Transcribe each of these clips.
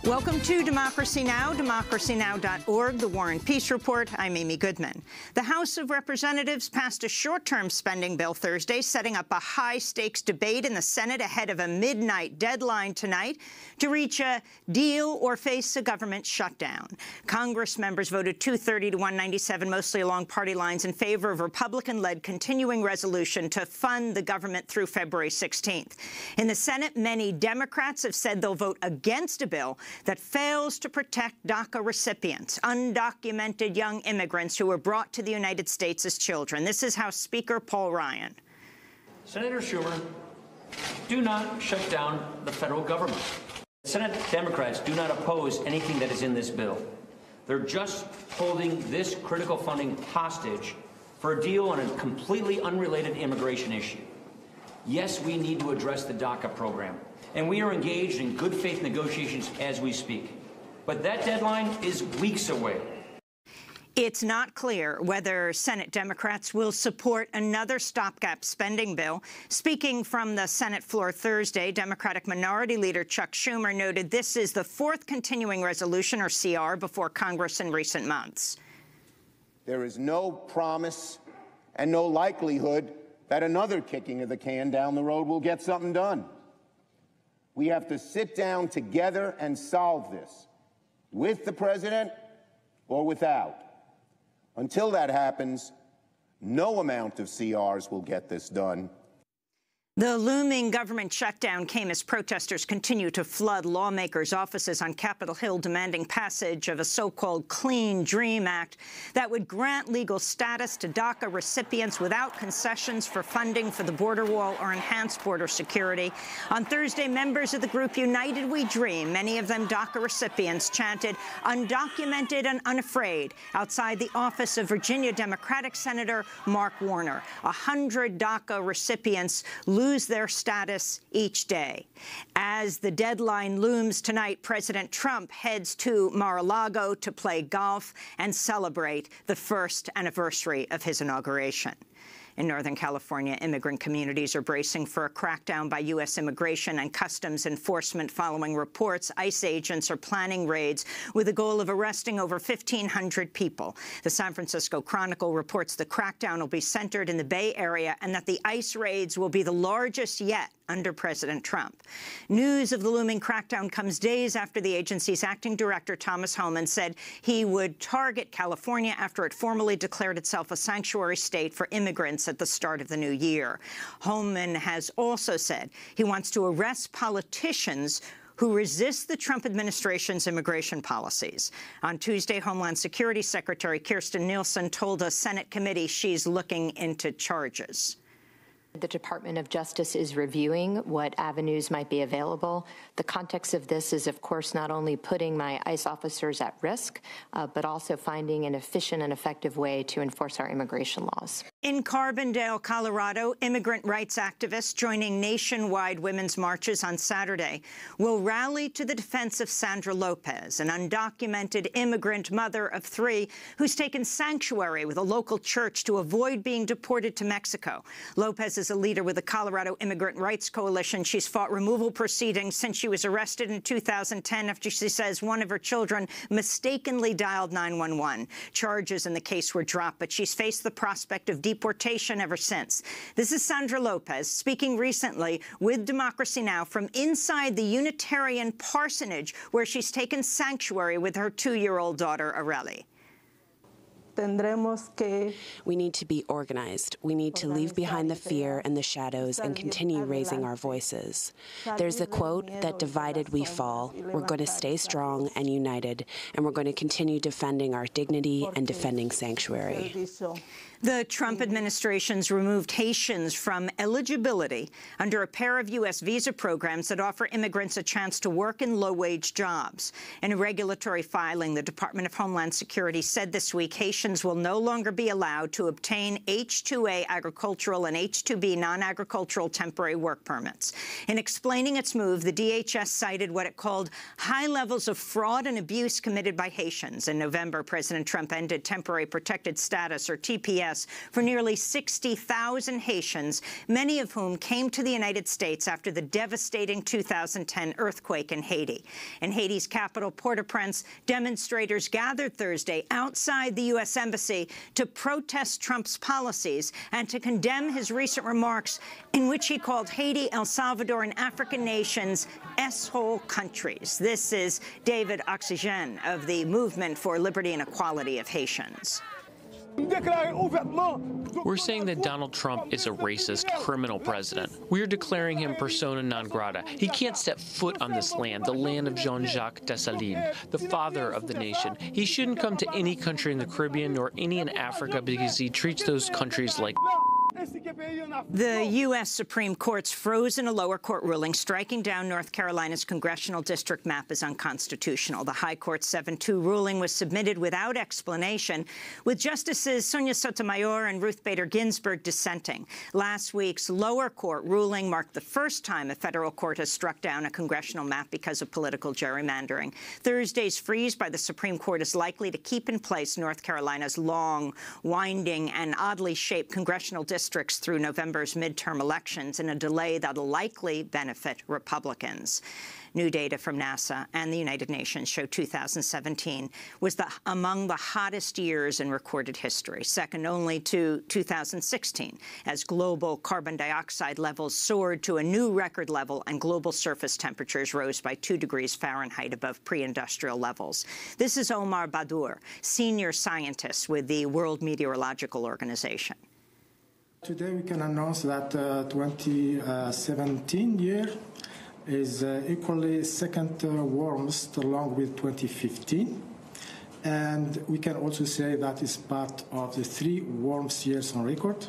Welcome to Democracy Now!, democracynow.org, The War and Peace Report. I'm Amy Goodman. The House of Representatives passed a short-term spending bill Thursday, setting up a high-stakes debate in the Senate ahead of a midnight deadline tonight to reach a deal or face a government shutdown. Congress members voted 230 to 197, mostly along party lines, in favor of Republican-led continuing resolution to fund the government through February 16th. In the Senate, many Democrats have said they'll vote against a bill that fails to protect DACA recipients, undocumented young immigrants who were brought to the United States as children. This is House Speaker Paul Ryan. Senator Schumer, do not shut down the federal government. Senate Democrats do not oppose anything that is in this bill. They're just holding this critical funding hostage for a deal on a completely unrelated immigration issue. Yes, we need to address the DACA program, and we are engaged in good faith negotiations as we speak. But that deadline is weeks away. It's not clear whether Senate Democrats will support another stopgap spending bill. Speaking from the Senate floor Thursday, Democratic Minority Leader Chuck Schumer noted this is the fourth continuing resolution, or CR, before Congress in recent months. There is no promise and no likelihood that another kicking of the can down the road will get something done. We have to sit down together and solve this, with the president or without. Until that happens, no amount of CRs will get this done. The looming government shutdown came as protesters continue to flood lawmakers' offices on Capitol Hill, demanding passage of a so-called Clean Dream Act that would grant legal status to DACA recipients without concessions for funding for the border wall or enhanced border security. On Thursday, members of the group United We Dream, many of them DACA recipients, chanted "Undocumented and Unafraid" outside the office of Virginia Democratic Senator Mark Warner. 100 DACA recipients lose their status each day. As the deadline looms tonight, President Trump heads to Mar-a-Lago to play golf and celebrate the first anniversary of his inauguration. In Northern California, immigrant communities are bracing for a crackdown by U.S. Immigration and Customs Enforcement following reports ICE agents are planning raids with the goal of arresting over 1,500 people. The San Francisco Chronicle reports the crackdown will be centered in the Bay Area and that the ICE raids will be the largest yet under President Trump. News of the looming crackdown comes days after the agency's acting director, Thomas Homan, said he would target California after it formally declared itself a sanctuary state for immigrants at the start of the new year. Homan has also said he wants to arrest politicians who resist the Trump administration's immigration policies. On Tuesday, Homeland Security Secretary Kirstjen Nielsen told a Senate committee she's looking into charges. The Department of Justice is reviewing what avenues might be available. The context of this is, of course, not only putting my ICE officers at risk, but also finding an efficient and effective way to enforce our immigration laws. In Carbondale, Colorado, immigrant rights activists joining nationwide women's marches on Saturday will rally to the defense of Sandra Lopez, an undocumented immigrant mother of 3 who's taken sanctuary with a local church to avoid being deported to Mexico. Lopez is a leader with the Colorado Immigrant Rights Coalition. She's fought removal proceedings since she was arrested in 2010 after she says one of her children mistakenly dialed 911. Charges in the case were dropped, but she's faced the prospect of deportation ever since. This is Sandra Lopez speaking recently with Democracy Now! From inside the Unitarian parsonage where she's taken sanctuary with her 2-year-old daughter, Areli. We need to be organized. We need to leave behind the fear and the shadows and continue raising our voices. There's a quote that divided we fall. We're going to stay strong and united, and we're going to continue defending our dignity and defending sanctuary. The Trump administration's removed Haitians from eligibility under a pair of U.S. visa programs that offer immigrants a chance to work in low-wage jobs. In a regulatory filing, the Department of Homeland Security said this week Haitians Haitians will no longer be allowed to obtain H-2A agricultural and H-2B non-agricultural temporary work permits. In explaining its move, the DHS cited what it called high levels of fraud and abuse committed by Haitians. In November, President Trump ended temporary protected status, or TPS, for nearly 60,000 Haitians, many of whom came to the United States after the devastating 2010 earthquake in Haiti. In Haiti's capital, Port-au-Prince, demonstrators gathered Thursday outside the U.S. Embassy to protest Trump's policies and to condemn his recent remarks in which he called Haiti, El Salvador, and African nations S-hole countries. This is David Oxygen of the Movement for Liberty and Equality of Haitians. We're saying that Donald Trump is a racist, criminal president. We are declaring him persona non grata. He can't step foot on this land, the land of Jean-Jacques Dessalines, the father of the nation. He shouldn't come to any country in the Caribbean nor any in Africa because he treats those countries like... The U.S. Supreme Court's frozen a lower court ruling striking down North Carolina's congressional district map as unconstitutional. The High Court's 7-2 ruling was submitted without explanation, with Justices Sonia Sotomayor and Ruth Bader Ginsburg dissenting. Last week's lower court ruling marked the first time a federal court has struck down a congressional map because of political gerrymandering. Thursday's freeze by the Supreme Court is likely to keep in place North Carolina's long, winding, and oddly shaped congressional districts through November's midterm elections in a delay that'll likely benefit Republicans. New data from NASA and the United Nations show 2017 was among the hottest years in recorded history, second only to 2016, as global carbon dioxide levels soared to a new record level and global surface temperatures rose by 2 degrees Fahrenheit above pre-industrial levels. This is Omar Badur, senior scientist with the World Meteorological Organization. Today we can announce that 2017 year is equally second warmest along with 2015. And we can also say that is part of the 3 warmest years on record.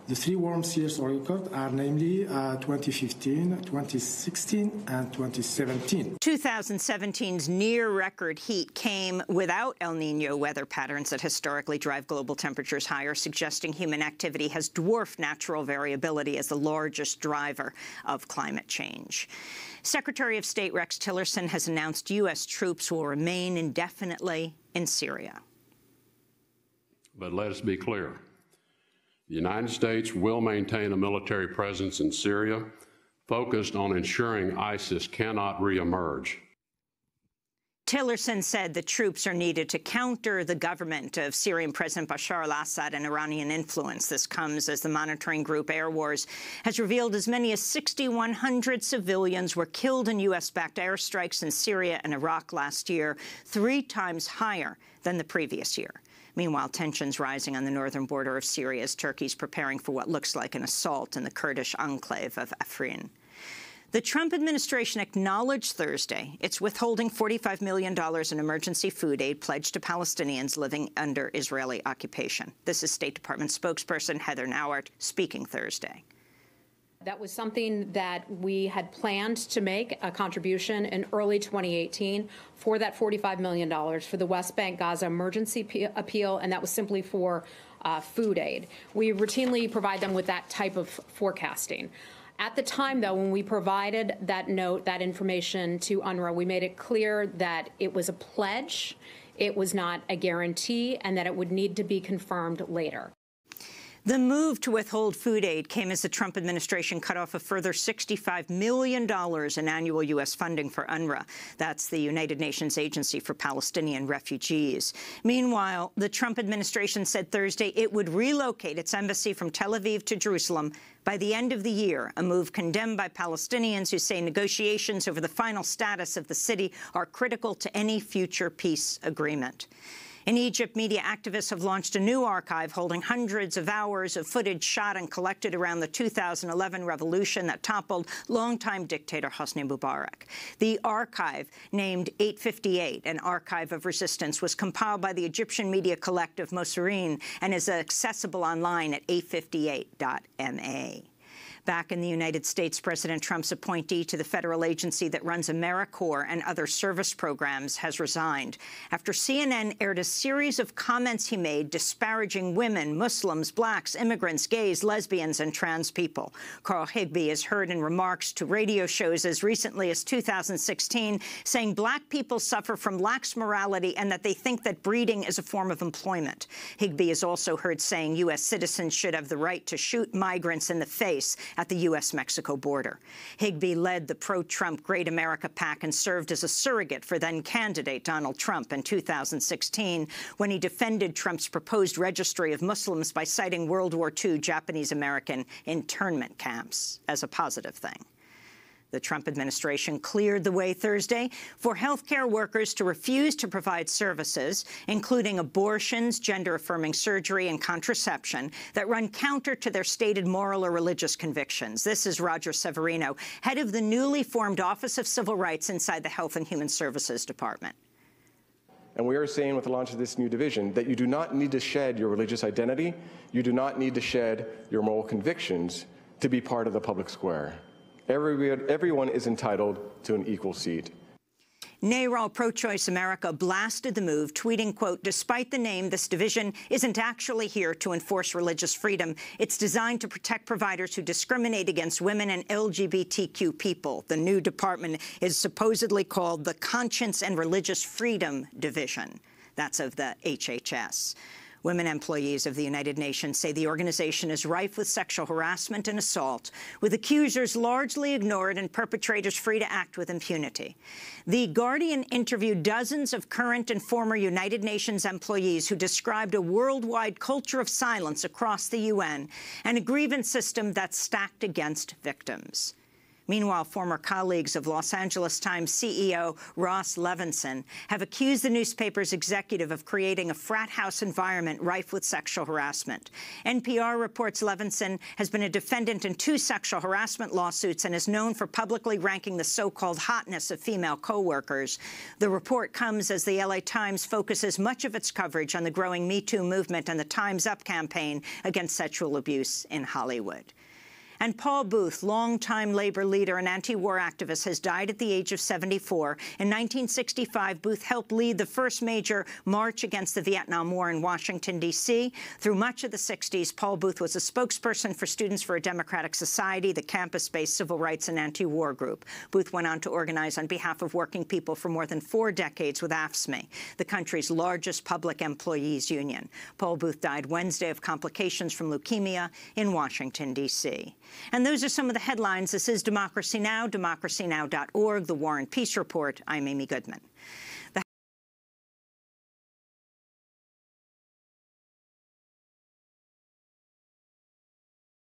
The 3 warmest years on record are namely 2015, 2016, and 2017. 2017's near-record heat came without El Niño weather patterns that historically drive global temperatures higher, suggesting human activity has dwarfed natural variability as the largest driver of climate change. Secretary of State Rex Tillerson has announced U.S. troops will remain indefinitely in Syria. But let us be clear. The United States will maintain a military presence in Syria, focused on ensuring ISIS cannot reemerge. Tillerson said the troops are needed to counter the government of Syrian President Bashar al-Assad and Iranian influence. This comes as the monitoring group Air Wars has revealed as many as 6,100 civilians were killed in U.S.-backed airstrikes in Syria and Iraq last year, 3 times higher than the previous year. Meanwhile, tensions rising on the northern border of Syria as Turkey's preparing for what looks like an assault in the Kurdish enclave of Afrin. The Trump administration acknowledged Thursday it's withholding $45 million in emergency food aid pledged to Palestinians living under Israeli occupation. This is State Department spokesperson Heather Nauert speaking Thursday. That was something that we had planned to make a contribution in early 2018 for that $45 million for the West Bank Gaza emergency appeal, and that was simply for food aid. We routinely provide them with that type of forecasting. At the time, though, when we provided that note, that information to UNRWA, we made it clear that it was a pledge, it was not a guarantee, and that it would need to be confirmed later. The move to withhold food aid came as the Trump administration cut off a further $65 million in annual U.S. funding for UNRWA. That's the United Nations Agency for Palestinian Refugees. Meanwhile, the Trump administration said Thursday it would relocate its embassy from Tel Aviv to Jerusalem by the end of the year, a move condemned by Palestinians who say negotiations over the final status of the city are critical to any future peace agreement. In Egypt, media activists have launched a new archive holding hundreds of hours of footage shot and collected around the 2011 revolution that toppled longtime dictator Hosni Mubarak. The archive, named 858, an archive of resistance, was compiled by the Egyptian media collective Mosireen and is accessible online at 858.ma. Back in the United States, President Trump's appointee to the federal agency that runs AmeriCorps and other service programs has resigned after CNN aired a series of comments he made disparaging women, Muslims, blacks, immigrants, gays, lesbians, and trans people. Carl Higbie is heard in remarks to radio shows as recently as 2016 saying black people suffer from lax morality and that they think that breeding is a form of employment. Higbie is also heard saying U.S. citizens should have the right to shoot migrants in the face at the U.S.-Mexico border. Higbie led the pro-Trump Great America PAC and served as a surrogate for then-candidate Donald Trump in 2016 when he defended Trump's proposed registry of Muslims by citing World War II Japanese-American internment camps as a positive thing. The Trump administration cleared the way Thursday for healthcare workers to refuse to provide services, including abortions, gender-affirming surgery, and contraception, that run counter to their stated moral or religious convictions. This is Roger Severino, head of the newly formed Office of Civil Rights inside the Health and Human Services Department. And we are saying with the launch of this new division that you do not need to shed your religious identity, you do not need to shed your moral convictions to be part of the public square. Everyone is entitled to an equal seat. NARAL Pro-Choice America blasted the move, tweeting, quote, "Despite the name, this division isn't actually here to enforce religious freedom. It's designed to protect providers who discriminate against women and LGBTQ people." The new department is supposedly called the Conscience and Religious Freedom Division. That's of the HHS. Women employees of the United Nations say the organization is rife with sexual harassment and assault, with accusers largely ignored and perpetrators free to act with impunity. The Guardian interviewed dozens of current and former United Nations employees who described a worldwide culture of silence across the UN and a grievance system that's stacked against victims. Meanwhile, former colleagues of Los Angeles Times CEO Ross Levinson have accused the newspaper's executive of creating a frat house environment rife with sexual harassment. NPR reports Levinson has been a defendant in 2 sexual harassment lawsuits and is known for publicly ranking the so-called hotness of female co-workers. The report comes as the LA Times focuses much of its coverage on the growing Me Too movement and the Time's Up campaign against sexual abuse in Hollywood. And Paul Booth, longtime labor leader and anti-war activist, has died at the age of 74. In 1965, Booth helped lead the first major march against the Vietnam War in Washington, D.C. Through much of the 60s, Paul Booth was a spokesperson for Students for a Democratic Society, the campus-based civil rights and anti-war group. Booth went on to organize on behalf of working people for more than 4 decades with AFSCME, the country's largest public employees union. Paul Booth died Wednesday of complications from leukemia in Washington, D.C. And those are some of the headlines. This is Democracy Now!, democracynow.org, The War and Peace Report. I'm Amy Goodman.